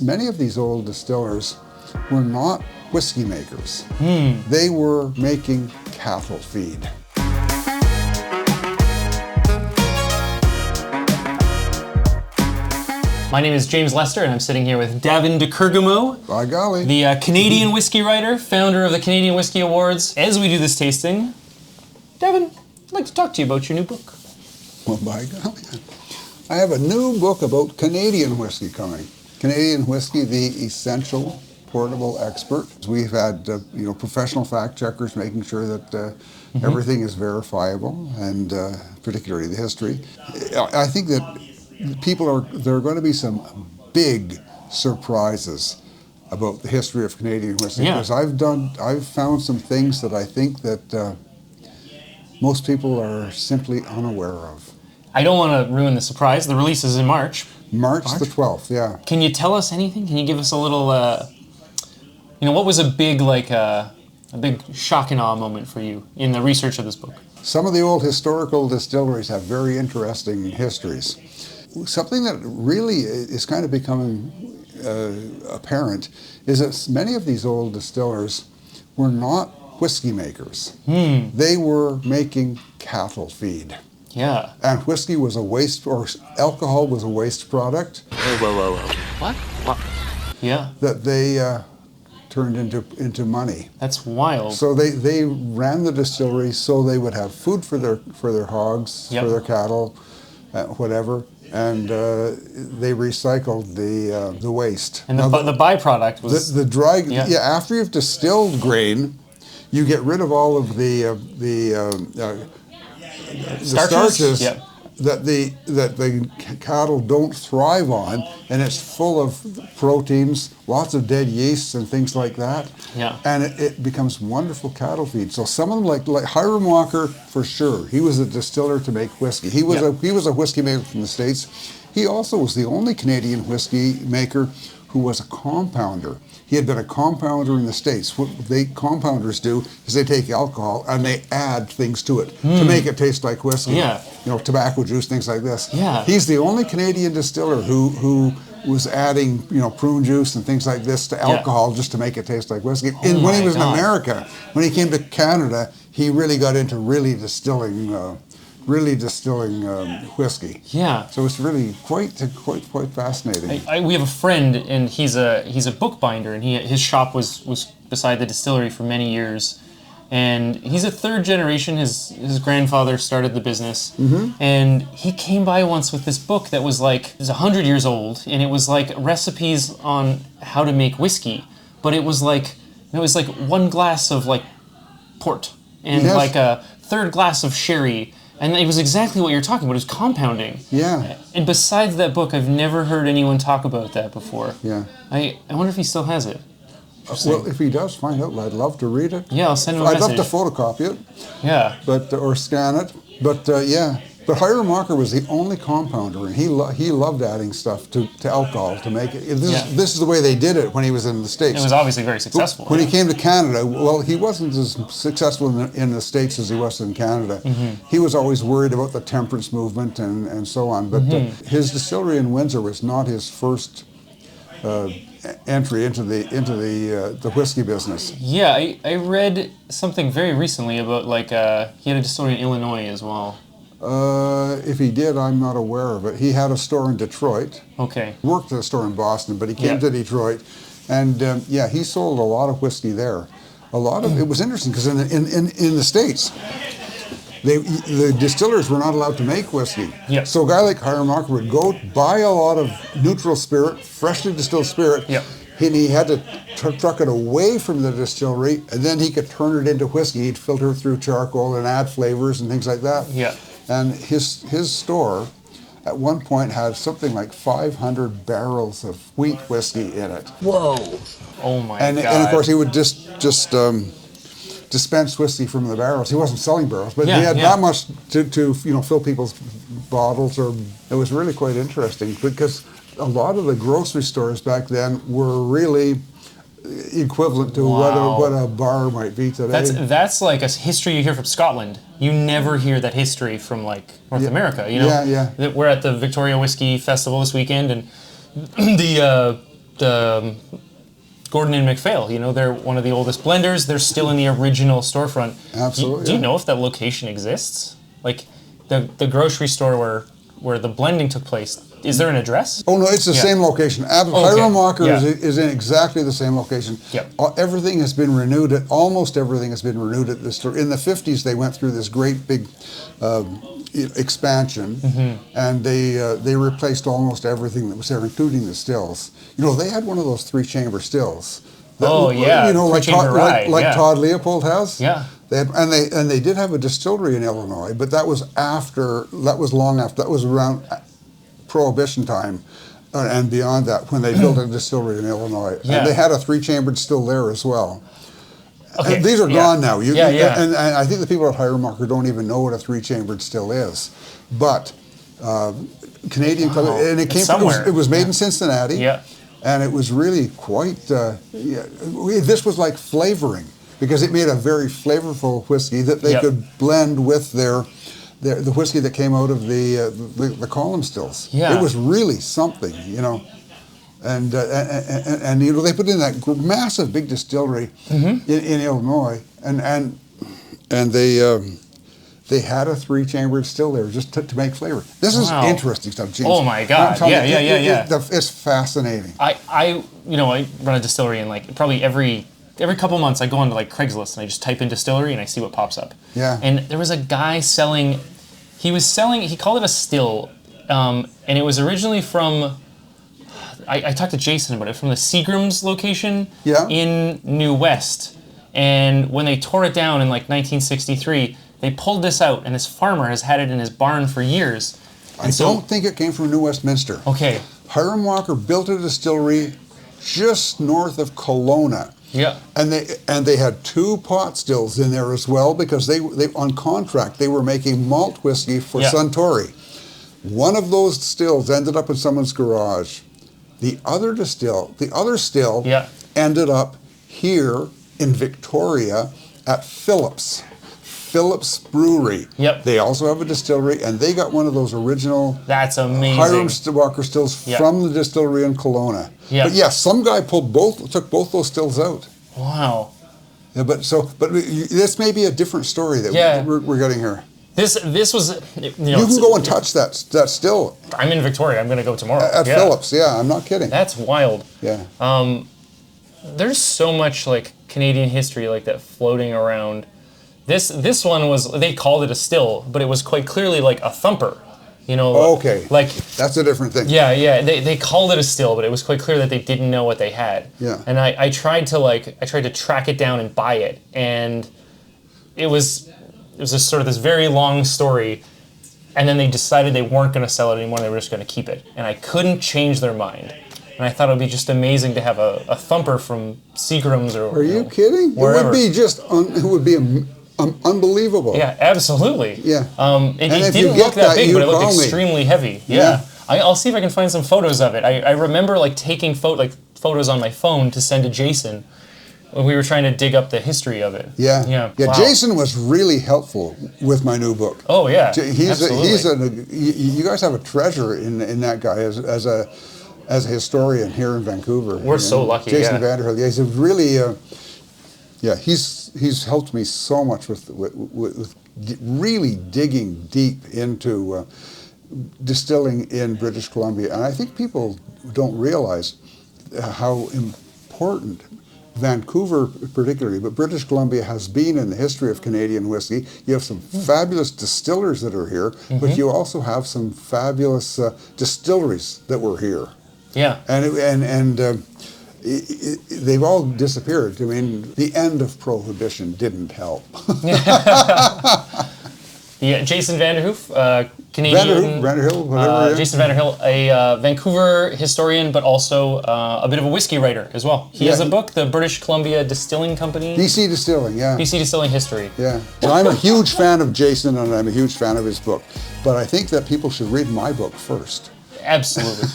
Many of these old distillers were not whiskey makers. They were making cattle feed. My name is James Lester, and I'm sitting here with Davin De Kergommeaux, By golly. the Canadian whiskey writer, founder of the Canadian Whiskey Awards. As we do this tasting, Davin, I'd like to talk to you about your new book. Well, by golly. I have a new book about Canadian whiskey coming. Canadian whiskey, the essential portable expert. We've had professional fact checkers making sure that everything is verifiable, and particularly the history. I think that there are going to be some big surprises about the history of Canadian whiskey, because I've found some things that I think that most people are simply unaware of. I don't want to ruin the surprise. The release is in March. March the 12th, yeah. Can you tell us anything? Can you give us a little, what was a big shock and awe moment for you in the research of this book? Some of the old historical distilleries have very interesting histories. Something that really is kind of becoming apparent is that many of these old distillers were not whiskey makers. They were making cattle feed. Yeah. And whiskey was a waste, or alcohol was a waste product. Whoa. What? Yeah. That they turned into money. That's wild. So they ran the distillery so they would have food for their hogs, for their cattle, whatever. And they recycled the waste. And the byproduct was the dry. Yeah. After you've distilled grain, you get rid of all of the starches that the cattle don't thrive on, and it's full of proteins, lots of dead yeasts and things like that. Yeah. And it becomes wonderful cattle feed. So some of them, like Hiram Walker, for sure, he was a distiller to make whiskey. He was a whiskey maker from the States. He also was the only Canadian whiskey maker who was a compounder. He had been a compounder in the States. What compounders do is they take alcohol and they add things to it to make it taste like whiskey. Yeah. Tobacco juice, things like this. Yeah. He's the only Canadian distiller who was adding, prune juice and things like this to alcohol just to make it taste like whiskey. And when he was in America, when he came to Canada, he really got into distilling whiskey. Yeah. So it's really quite fascinating. We have a friend, and he's a bookbinder, and his shop was beside the distillery for many years, and he's a third generation. His grandfather started the business, and he came by once with this book that was 100 years old, and it was like recipes on how to make whiskey, but it was like one glass of port and a third glass of sherry. And it was exactly what you're talking about. It was compounding. Yeah. And besides that book, I've never heard anyone talk about that before. Yeah. I wonder if he still has it. Well, if he does, find out. I'd love to read it. Yeah, I'll send him a message. I'd love to photocopy it. Yeah. Or scan it. But But Hiram Walker was the only compounder, and he loved adding stuff to alcohol to make it. This is the way they did it when he was in the States. It was obviously very successful. When he came to Canada, well, he wasn't as successful in the States as he was in Canada. He was always worried about the temperance movement and so on. But his distillery in Windsor was not his first entry into the whiskey business. Yeah, I read something very recently about he had a distillery in Illinois as well. If he did, I'm not aware of it. He had a store in Detroit. Okay. Worked at a store in Boston, but he came to Detroit, and he sold a lot of whiskey there. It was interesting because in the States, the distillers were not allowed to make whiskey. Yeah. So a guy like Hiram Walker would go buy a lot of neutral spirit, freshly distilled spirit. Yeah. And he had to truck it away from the distillery, and then he could turn it into whiskey. He'd filter it through charcoal and add flavors and things like that. Yeah. And his store at one point had something like 500 barrels of wheat whiskey in it. Whoa. Oh my God. And of course he would just dispense whiskey from the barrels. He wasn't selling barrels, but he had that much to fill people's bottles. It was really quite interesting because a lot of the grocery stores back then were really equivalent to what a bar might be today. That's like a history you hear from Scotland. You never hear that history from North America. Yeah. We're at the Victoria Whiskey Festival this weekend, and the Gordon and MacPhail. You know, they're one of the oldest blenders. They're still in the original storefront. Absolutely. Do you know if that location exists? Like the grocery store where the blending took place. Is there an address? Oh no, it's the same location. Hiram Walker is in exactly the same location. Yep. Everything has been renewed. Almost everything has been renewed at the store. In the 50s, they went through this great big expansion, and they replaced almost everything that was there, including the stills. You know, they had one of those 3-chamber stills. You know, like Todd Leopold has. Yeah. They did have a distillery in Illinois, but that was long after. That was around Prohibition time and beyond that, when they built a distillery in Illinois. Yeah. And they had a 3-chambered still there as well. Okay. These are gone now. And I think the people at Hiram Walker don't even know what a 3-chambered still is. But Canadian, and it came from, it was made in Cincinnati. Yeah. And it was really quite, this was like flavoring, because it made a very flavorful whiskey that they could blend with the whiskey that came out of the column stills. Yeah. It was really something, you know. And you know, they put in that massive big distillery in Illinois, and they had a 3-chambered still there just to make flavor. This is interesting stuff, James. Oh my God! Yeah. It's fascinating. I run a distillery, and like probably every couple months I go onto like Craigslist and I just type in distillery and I see what pops up. Yeah. And there was a guy selling. He called it a still, and it was originally from. I talked to Jason about it, from the Seagram's location in New West. And when they tore it down in like 1963, they pulled this out, and this farmer has had it in his barn for years. I don't think it came from New Westminster. Okay. Hiram Walker built a distillery just north of Kelowna. Yeah. And they had 2 pot stills in there as well, because they on contract they were making malt whiskey for Suntory. One of those stills ended up in someone's garage. The other still ended up here in Victoria at Phillips Brewery. Yep. They also have a distillery, and they got one of those original That's amazing. Hiram Walker stills from the distillery in Kelowna. Yep. But yes, some guy took both those stills out. Wow. Yeah, but this may be a different story that we're getting here. This was, you can go and touch that still. I'm in Victoria. I'm going to go tomorrow. At Phillips, I'm not kidding. That's wild. Yeah. There's so much like Canadian history like that floating around. This one was, they called it a still, but it was quite clearly like a thumper. You know. Okay. Like that's a different thing. Yeah. They called it a still, but it was quite clear that they didn't know what they had. Yeah. And I tried to track it down and buy it, and it was just sort of this very long story, and then they decided they weren't going to sell it anymore. They were just going to keep it, and I couldn't change their mind. And I thought it would be just amazing to have a thumper from Seagram's or. Are you kidding? Wherever. It would be unbelievable. Yeah, absolutely. Yeah. It didn't look that big, but it looked extremely heavy. Yeah. I'll see if I can find some photos of it. I remember like taking photos on my phone to send to Jason when we were trying to dig up the history of it. Yeah. Wow. Jason was really helpful with my new book. Oh yeah. You guys have a treasure in that guy as a historian here in Vancouver. We're so lucky. Jason Vanderhill. Yeah, he's really. He's helped me so much with really digging deep into distilling in British Columbia, and I think people don't realize how important Vancouver particularly, but British Columbia has been in the history of Canadian whiskey. You have some fabulous distillers that are here, but you also have some fabulous distilleries that were here. Yeah. And they've all disappeared. I mean, the end of Prohibition didn't help. Yeah, Jason Vanderhoof, Canadian. Vanderhill, whatever. Jason Vanderhill, a Vancouver historian, but also a bit of a whiskey writer as well. He has a book, the British Columbia Distilling Company. BC Distilling, yeah. BC Distilling History. Yeah. And I'm a huge fan of Jason, and I'm a huge fan of his book. But I think that people should read my book first. Absolutely.